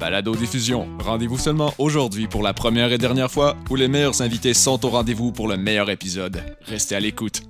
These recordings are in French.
Balado-diffusion. Rendez-vous seulement aujourd'hui pour la première et dernière fois où les meilleurs invités sont au rendez-vous pour le meilleur épisode. Restez à l'écoute.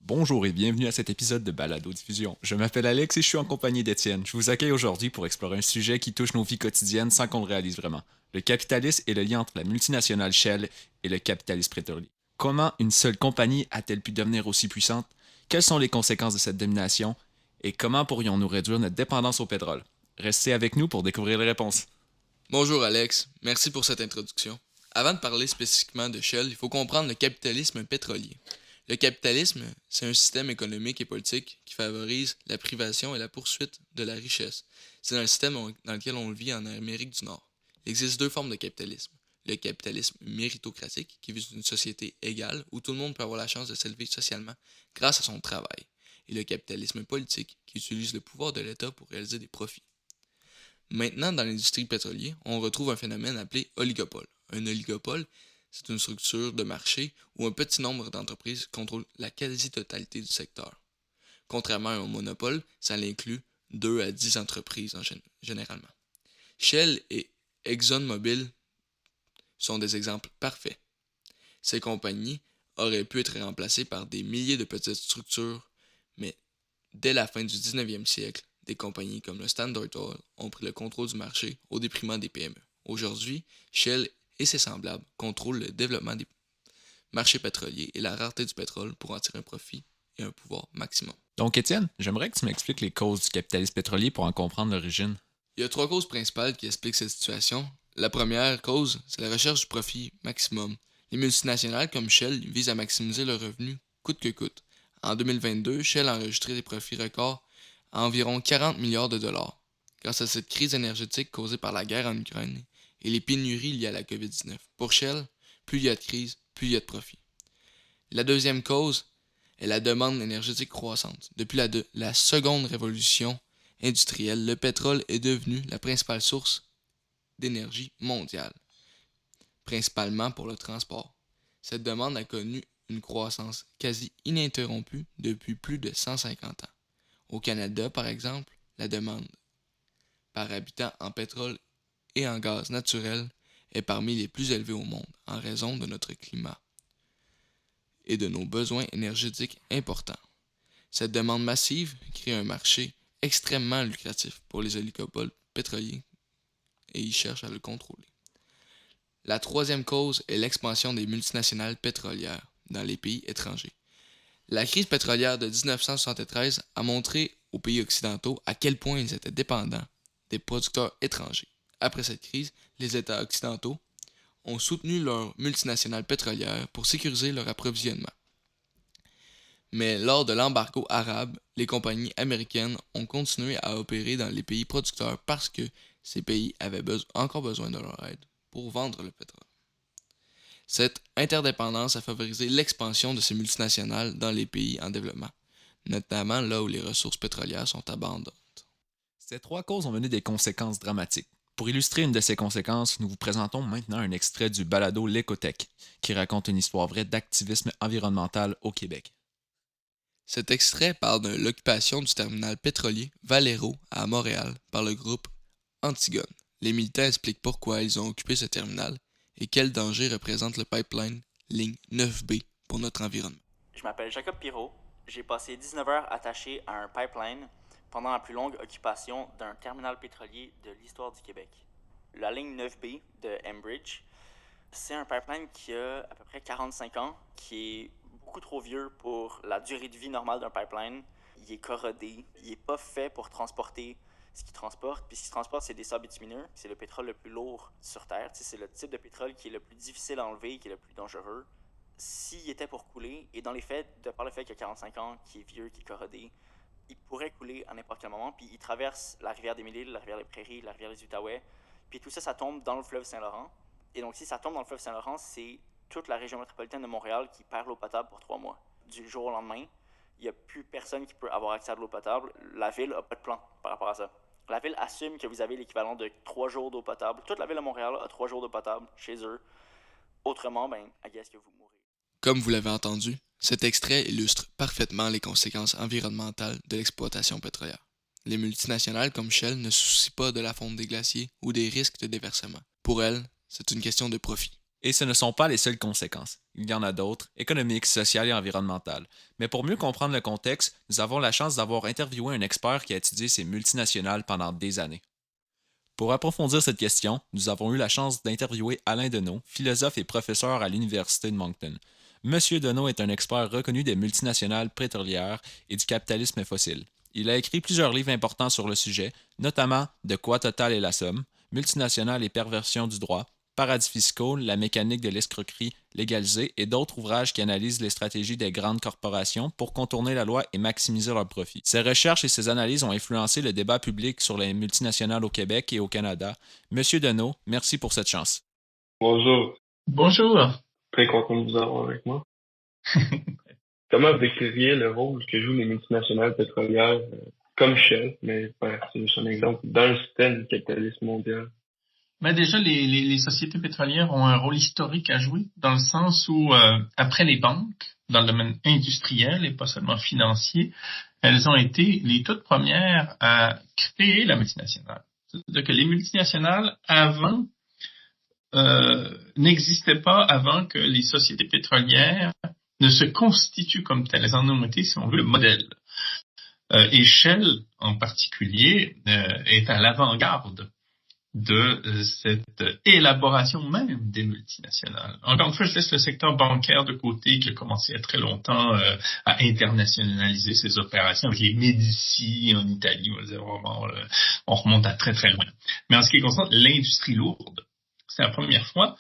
Bonjour et bienvenue à cet épisode de Balado-diffusion. Je m'appelle Alex et je suis en compagnie d'Étienne. Je vous accueille aujourd'hui pour explorer un sujet qui touche nos vies quotidiennes sans qu'on le réalise vraiment. Le capitalisme et le lien entre la multinationale Shell et le capitalisme pétrolier. Comment une seule compagnie a-t-elle pu devenir aussi puissante? Quelles sont les conséquences de cette domination? Et comment pourrions-nous réduire notre dépendance au pétrole? Restez avec nous pour découvrir les réponses. Bonjour Alex, merci pour cette introduction. Avant de parler spécifiquement de Shell, il faut comprendre le capitalisme pétrolier. Le capitalisme, c'est un système économique et politique qui favorise la privation et la poursuite de la richesse. C'est dans le système dans lequel on le vit en Amérique du Nord. Il existe deux formes de capitalisme. Le capitalisme méritocratique, qui vise une société égale où tout le monde peut avoir la chance de s'élever socialement grâce à son travail. Et le capitalisme politique, qui utilise le pouvoir de l'État pour réaliser des profits. Maintenant, dans l'industrie pétrolière, on retrouve un phénomène appelé oligopole. Un oligopole, c'est une structure de marché où un petit nombre d'entreprises contrôlent la quasi-totalité du secteur. Contrairement à un monopole, ça inclut 2 à 10 entreprises généralement. Shell et ExxonMobil sont des exemples parfaits. Ces compagnies auraient pu être remplacées par des milliers de petites structures, mais dès la fin du 19e siècle, des compagnies comme le Standard Oil ont pris le contrôle du marché au détriment des PME. Aujourd'hui, Shell et ses semblables contrôlent le développement des marchés pétroliers et la rareté du pétrole pour en tirer un profit et un pouvoir maximum. Donc Étienne, j'aimerais que tu m'expliques les causes du capitalisme pétrolier pour en comprendre l'origine. Il y a 3 causes principales qui expliquent cette situation. La première cause, c'est la recherche du profit maximum. Les multinationales comme Shell visent à maximiser leurs revenus coûte que coûte. En 2022, Shell a enregistré des profits records à environ 40 milliards de dollars, grâce à cette crise énergétique causée par la guerre en Ukraine et les pénuries liées à la COVID-19. Pour Shell, plus il y a de crise, plus il y a de profit. La deuxième cause est la demande énergétique croissante. Depuis la seconde révolution industrielle, le pétrole est devenu la principale source d'énergie mondiale, principalement pour le transport. Cette demande a connu une croissance quasi ininterrompue depuis plus de 150 ans. Au Canada, par exemple, la demande par habitant en pétrole et en gaz naturel est parmi les plus élevées au monde en raison de notre climat et de nos besoins énergétiques importants. Cette demande massive crée un marché extrêmement lucratif pour les oligopoles pétroliers et ils cherchent à le contrôler. La troisième cause est l'expansion des multinationales pétrolières dans les pays étrangers. La crise pétrolière de 1973 a montré aux pays occidentaux à quel point ils étaient dépendants des producteurs étrangers. Après cette crise, les États occidentaux ont soutenu leurs multinationales pétrolières pour sécuriser leur approvisionnement. Mais lors de l'embargo arabe, les compagnies américaines ont continué à opérer dans les pays producteurs parce que ces pays avaient encore besoin de leur aide pour vendre le pétrole. Cette interdépendance a favorisé l'expansion de ces multinationales dans les pays en développement, notamment là où les ressources pétrolières sont abondantes. Ces 3 causes ont mené des conséquences dramatiques. Pour illustrer une de ces conséquences, nous vous présentons maintenant un extrait du balado L'Écotech, qui raconte une histoire vraie d'activisme environnemental au Québec. Cet extrait parle de l'occupation du terminal pétrolier Valero à Montréal par le groupe Antigone. Les militants expliquent pourquoi ils ont occupé ce terminal et quel danger représente le pipeline ligne 9B pour notre environnement. Je m'appelle Jacob Pirot. J'ai passé 19 heures attaché à un pipeline pendant la plus longue occupation d'un terminal pétrolier de l'histoire du Québec. La ligne 9B de Enbridge, c'est un pipeline qui a à peu près 45 ans, qui est beaucoup trop vieux pour la durée de vie normale d'un pipeline. Il est corrodé, il n'est pas fait pour transporter ce qu'il transporte. Puis ce qu'il transporte, c'est des sables bitumineux. C'est le pétrole le plus lourd sur Terre. C'est le type de pétrole qui est le plus difficile à enlever, qui est le plus dangereux. S'il était pour couler, et dans les faits, de par le fait qu'il y a 45 ans, qui est vieux, qui est corrodé, il pourrait couler à n'importe quel moment. Puis il traverse la rivière des Mille-Îles, la rivière des Prairies, la rivière des Outaouais. Puis tout ça, ça tombe dans le fleuve Saint-Laurent. Et donc si ça tombe dans le fleuve Saint-Laurent, c'est toute la région métropolitaine de Montréal qui perd l'eau potable pour 3 mois. Du jour au lendemain, il n'y a plus personne qui peut avoir accès à de l'eau potable. La ville n'a pas de plan par rapport à ça. La ville assume que vous avez l'équivalent de 3 jours d'eau potable. Toute la ville de Montréal a 3 jours d'eau potable chez eux. Autrement, I guess que vous mourrez. Comme vous l'avez entendu, cet extrait illustre parfaitement les conséquences environnementales de l'exploitation pétrolière. Les multinationales comme Shell ne se soucient pas de la fonte des glaciers ou des risques de déversement. Pour elles, c'est une question de profit. Et ce ne sont pas les seules conséquences. Il y en a d'autres, économiques, sociales et environnementales. Mais pour mieux comprendre le contexte, nous avons la chance d'avoir interviewé un expert qui a étudié ces multinationales pendant des années. Pour approfondir cette question, nous avons eu la chance d'interviewer Alain Deneau, philosophe et professeur à l'Université de Moncton. Monsieur Deneau est un expert reconnu des multinationales pétrolières et du capitalisme fossile. Il a écrit plusieurs livres importants sur le sujet, notamment De quoi Total est la somme, Multinationales et perversions du droit, Paradis fiscaux, la mécanique de l'escroquerie légalisée et d'autres ouvrages qui analysent les stratégies des grandes corporations pour contourner la loi et maximiser leurs profits. Ces recherches et ces analyses ont influencé le débat public sur les multinationales au Québec et au Canada. Monsieur Deneau, merci pour cette chance. Bonjour. Bonjour. Très content de vous avoir avec moi. Comment vous décririez le rôle que jouent les multinationales pétrolières comme Shell, mais c'est juste un exemple, dans le système du capitalisme mondial? Ben déjà, les sociétés pétrolières ont un rôle historique à jouer, dans le sens où, après les banques, dans le domaine industriel et pas seulement financier, elles ont été les toutes premières à créer la multinationale. C'est-à-dire que les multinationales, avant, n'existaient pas avant que les sociétés pétrolières ne se constituent comme telles. Elles en ont été, si on veut, le modèle. Et Shell, en particulier, est à l'avant-garde de cette élaboration même des multinationales. Encore une fois, je laisse le secteur bancaire de côté qui a commencé il y a très longtemps à internationaliser ses opérations avec les Médicis en Italie. On va dire, vraiment, on remonte à très très loin. Mais en ce qui concerne l'industrie lourde, c'est la première fois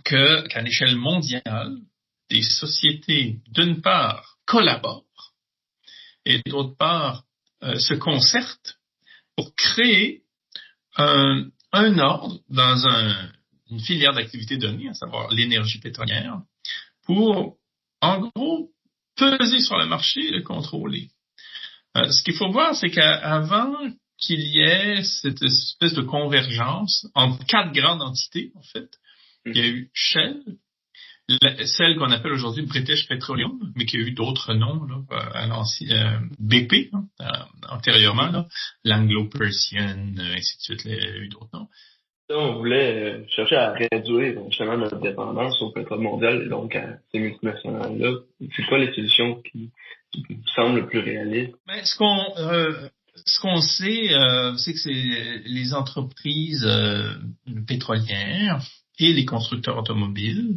qu'à l'échelle mondiale, des sociétés, d'une part, collaborent et d'autre part, se concertent pour créer un ordre dans une filière d'activité donnée, à savoir l'énergie pétrolière, pour, en gros, peser sur le marché et le contrôler. Ce qu'il faut voir, c'est qu'avant qu'il y ait cette espèce de convergence entre 4 grandes entités, en fait, il y a eu Shell, celle qu'on appelle aujourd'hui British Petroleum, mais qui a eu d'autres noms, là, à l'ancien BP, antérieurement, là, l'Anglo-Persian, ainsi de suite, il y a eu d'autres noms. On voulait chercher à réduire justement notre dépendance au pétrole mondial et donc à ces multinationales-là. C'est quoi les solutions qui vous semblent le plus réalistes? Ben, ce qu'on sait, c'est que c'est les entreprises pétrolières et les constructeurs automobiles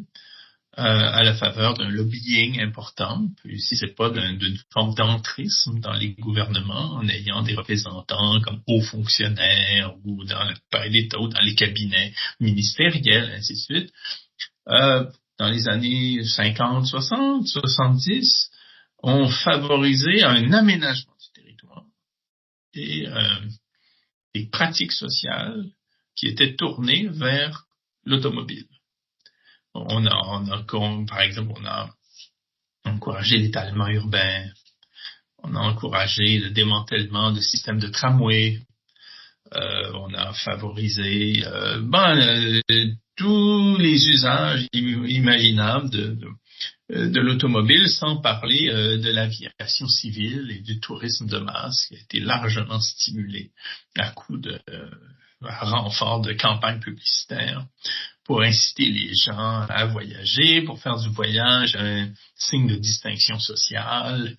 à la faveur d'un lobbying important. Puis si c'est pas d'une forme d'entrisme dans les gouvernements, en ayant des représentants comme hauts fonctionnaires ou dans l'appareil d'État ou dans les cabinets ministériels, ainsi de suite. Dans les années 50, 60, 70, on favorisait un aménagement du territoire et des pratiques sociales qui étaient tournées vers l'automobile. Par exemple, on a encouragé l'étalement urbain, on a encouragé le démantèlement de systèmes de tramway, on a favorisé tous les usages imaginables de l'automobile, sans parler de l'aviation civile et du tourisme de masse qui a été largement stimulé à coup de renfort de campagnes publicitaires pour inciter les gens à voyager, pour faire du voyage un signe de distinction sociale,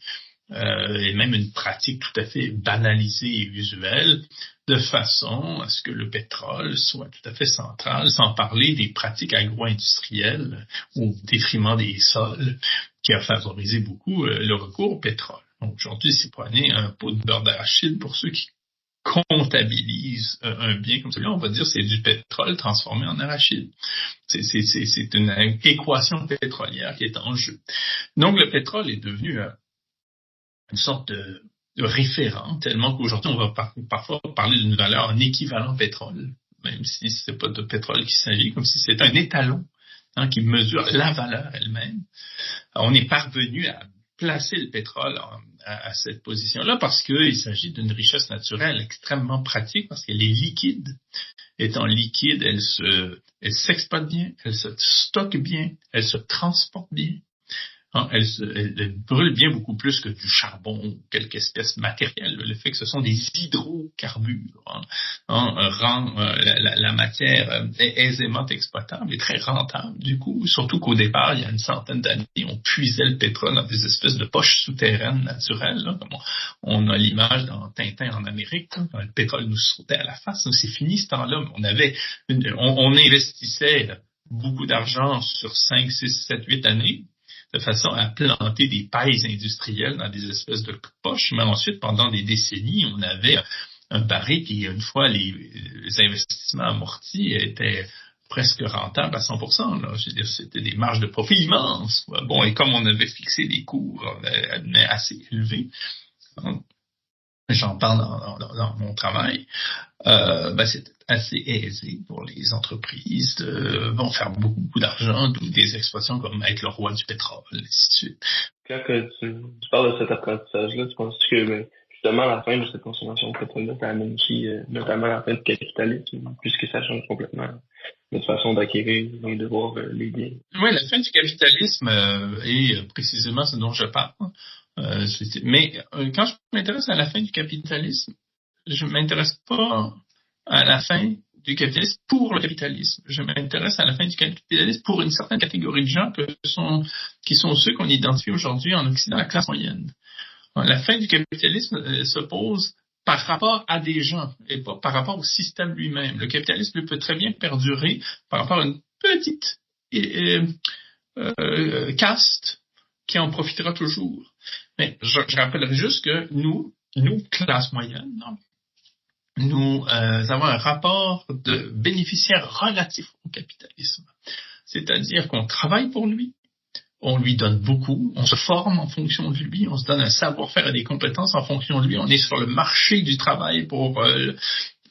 et même une pratique tout à fait banalisée et usuelle, de façon à ce que le pétrole soit tout à fait central, sans parler des pratiques agro-industrielles au détriment des sols, qui a favorisé beaucoup le recours au pétrole. Donc, aujourd'hui, c'est prenez un pot de beurre d'arachide pour ceux qui comptabilise un bien comme celui-là, on va dire c'est du pétrole transformé en arachide. C'est une équation pétrolière qui est en jeu. Donc le pétrole est devenu une sorte de référent, tellement qu'aujourd'hui on va parfois parler d'une valeur en équivalent pétrole, même si c'est pas de pétrole qu'il s'agit, comme si c'était un étalon qui mesure la valeur elle-même. On est parvenu à placer le pétrole à cette position-là parce qu'il s'agit d'une richesse naturelle extrêmement pratique parce qu'elle est liquide. Étant liquide, elle s'exploite bien, elle se stocke bien, elle se transporte bien. Elle brûle bien beaucoup plus que du charbon ou quelque espèce matérielle. Le fait que ce sont des hydrocarbures rend la matière aisément exploitable et très rentable. Du coup, surtout qu'au départ, il y a une centaine d'années, on puisait le pétrole dans des espèces de poches souterraines naturelles, là, comme on a l'image dans Tintin en Amérique, quand le pétrole nous sautait à la face. C'est fini ce temps-là. On investissait beaucoup d'argent sur 5, 6, 7, 8 années, de façon à planter des pailles industrielles dans des espèces de poches, mais ensuite, pendant des décennies, on avait un baril qui, une fois les investissements amortis, était presque rentable à 100%. Là. Je veux dire, c'était des marges de profit immenses. Quoi. Bon, et comme on avait fixé des coûts assez élevés, j'en parle dans mon travail, c'est assez aisé pour les entreprises de faire beaucoup d'argent, d'où des expressions comme être le roi du pétrole, et ainsi de suite. Quand tu parles de cet apprentissage-là, tu penses que justement la fin de cette consommation de pétrole-là, ça amène aussi notamment la fin du capitalisme, puisque ça change complètement notre façon d'acquérir et de voir les biens? Oui, la fin du capitalisme est précisément ce dont je parle. Mais quand je m'intéresse à la fin du capitalisme, je m'intéresse pas à la fin du capitalisme pour le capitalisme. Je m'intéresse à la fin du capitalisme pour une certaine catégorie de gens qui sont ceux qu'on identifie aujourd'hui en Occident, la classe moyenne. La fin du capitalisme se pose par rapport à des gens et pas par rapport au système lui-même. Le capitalisme peut très bien perdurer par rapport à une petite caste qui en profitera toujours. Mais je rappellerai juste que nous, classe moyenne, nous avons un rapport de bénéficiaire relatif au capitalisme. C'est-à-dire qu'on travaille pour lui, on lui donne beaucoup, on se forme en fonction de lui, on se donne un savoir-faire et des compétences en fonction de lui, on est sur le marché du travail pour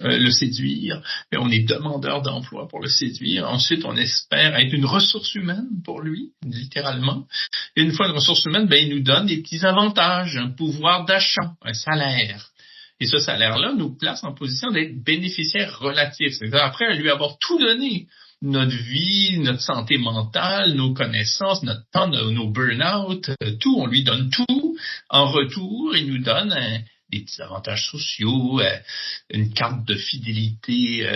le séduire, et on est demandeur d'emploi pour le séduire. Ensuite, on espère être une ressource humaine pour lui, littéralement. Et une fois une ressource humaine, il nous donne des petits avantages, un pouvoir d'achat, un salaire. Et ce salaire-là nous place en position d'être bénéficiaire relatif. C'est-à-dire après à lui avoir tout donné, notre vie, notre santé mentale, nos connaissances, notre temps, nos burn-out, tout, on lui donne tout. En retour, il nous donne des petits avantages sociaux, une carte de fidélité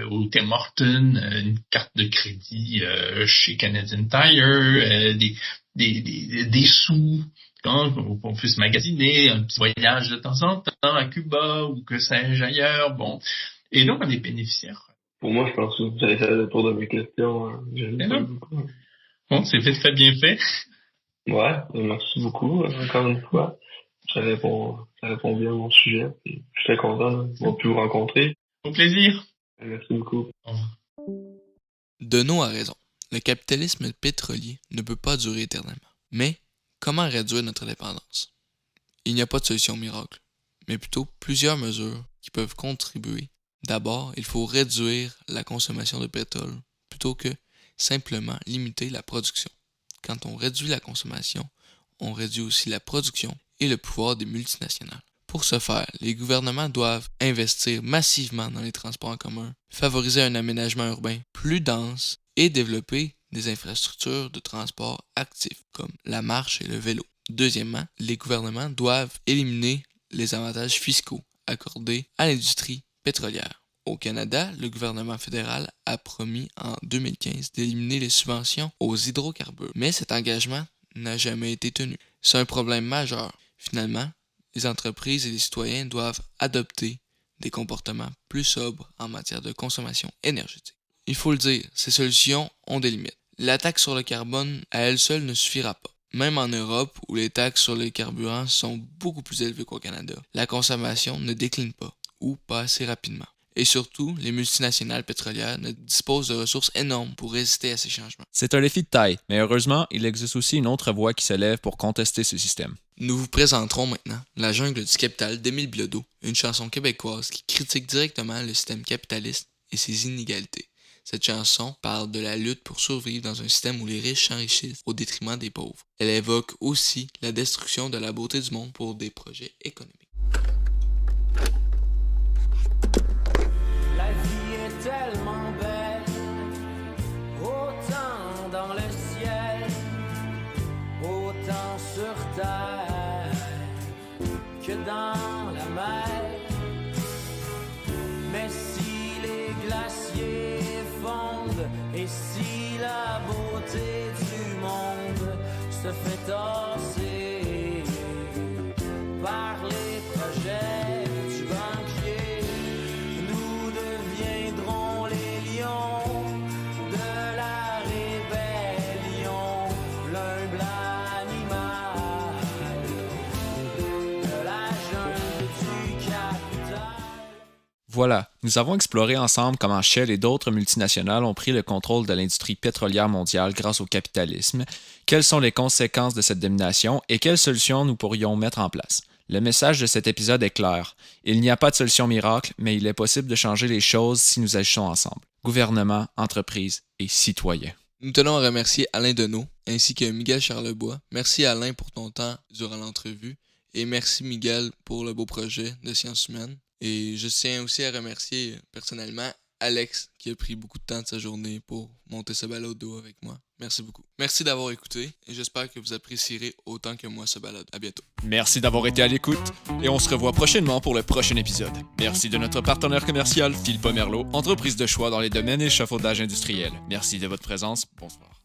au Tim Hortons, une carte de crédit chez Canadian Tire, des sous, qu'on puisse magasiner, un petit voyage de temps en temps à Cuba ou que sais-je ailleurs. Bon, et donc on est bénéficiaire. Pour moi, je pense que vous avez fait le tour de mes questions. Bon, c'est très bien fait. Ouais, merci beaucoup, encore une fois. Ça répond bien à mon sujet. Je suis très content d'avoir pu vous rencontrer. Au plaisir. Merci beaucoup. Au revoir. Deneau a raison. Le capitalisme pétrolier ne peut pas durer éternellement. Mais comment réduire notre dépendance? Il n'y a pas de solution miracle, mais plutôt plusieurs mesures qui peuvent contribuer. D'abord, il faut réduire la consommation de pétrole plutôt que simplement limiter la production. Quand on réduit la consommation, on réduit aussi la production et le pouvoir des multinationales. Pour ce faire, les gouvernements doivent investir massivement dans les transports en commun, favoriser un aménagement urbain plus dense et développer des infrastructures de transport actifs comme la marche et le vélo. Deuxièmement, les gouvernements doivent éliminer les avantages fiscaux accordés à l'industrie pétrolière. Au Canada, le gouvernement fédéral a promis en 2015 d'éliminer les subventions aux hydrocarbures, mais cet engagement n'a jamais été tenu. C'est un problème majeur. Finalement, les entreprises et les citoyens doivent adopter des comportements plus sobres en matière de consommation énergétique. Il faut le dire, ces solutions ont des limites. La taxe sur le carbone à elle seule ne suffira pas. Même en Europe, où les taxes sur les carburants sont beaucoup plus élevées qu'au Canada, la consommation ne décline pas, ou pas assez rapidement. Et surtout, les multinationales pétrolières ne disposent de ressources énormes pour résister à ces changements. C'est un défi de taille, mais heureusement, il existe aussi une autre voix qui se lève pour contester ce système. Nous vous présenterons maintenant La jungle du capital d'Émile Bilodeau, une chanson québécoise qui critique directement le système capitaliste et ses inégalités. Cette chanson parle de la lutte pour survivre dans un système où les riches s'enrichissent au détriment des pauvres. Elle évoque aussi la destruction de la beauté du monde pour des projets économiques. La vie est tellement belle, autant dans le ciel, autant Voilà, nous avons exploré ensemble comment Shell et d'autres multinationales ont pris le contrôle de l'industrie pétrolière mondiale grâce au capitalisme, quelles sont les conséquences de cette domination et quelles solutions nous pourrions mettre en place. Le message de cet épisode est clair. Il n'y a pas de solution miracle, mais il est possible de changer les choses si nous agissons ensemble. Gouvernement, entreprises et citoyens. Nous tenons à remercier Alain Deneau ainsi que Miguel Charlebois. Merci Alain pour ton temps durant l'entrevue et merci Miguel pour le beau projet de sciences humaines. Et je tiens aussi à remercier personnellement Alex qui a pris beaucoup de temps de sa journée pour monter ce balado avec moi. Merci beaucoup. Merci d'avoir écouté et j'espère que vous apprécierez autant que moi ce balado. À bientôt. Merci d'avoir été à l'écoute et on se revoit prochainement pour le prochain épisode. Merci de notre partenaire commercial Phil Pomerleau, entreprise de choix dans les domaines échafaudage industriel. Merci de votre présence. Bonsoir.